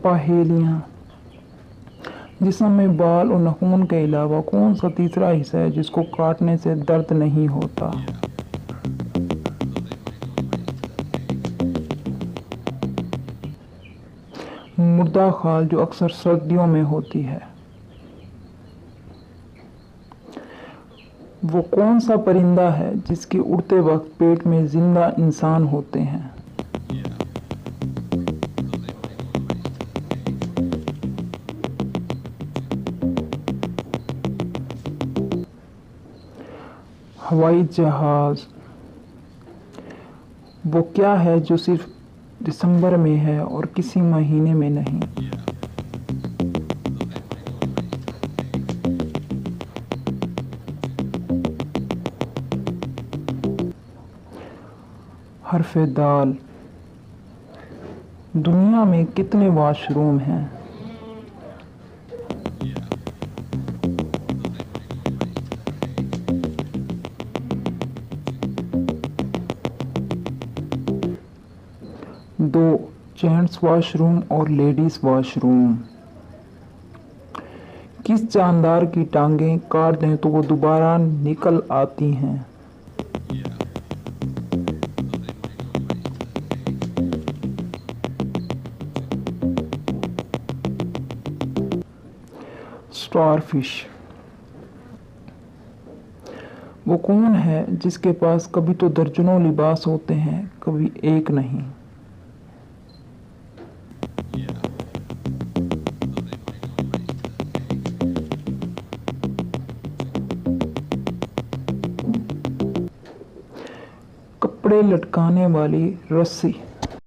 पहेलियाँ। जिस्म में बाल और नाखून के अलावा कौन सा तीसरा हिस्सा है जिसको काटने से दर्द नहीं होता? मुर्दा खाल, जो अक्सर सर्दियों में होती है। वो कौन सा परिंदा है जिसके उड़ते वक्त पेट में जिंदा इंसान होते हैं? हवाई जहाज। वो क्या है जो सिर्फ दिसंबर में है और किसी महीने में नहीं? हर्फ दाल। दुनिया में कितने वॉशरूम हैं? दो, जेंट्स वॉशरूम और लेडीज वॉशरूम। किस जानदार की टांगें काट दें तो वो दोबारा निकल आती हैं? स्टारफिश। वो कौन है जिसके पास कभी तो दर्जनों लिबास होते हैं, कभी एक नहीं? कपड़े लटकाने वाली रस्सी।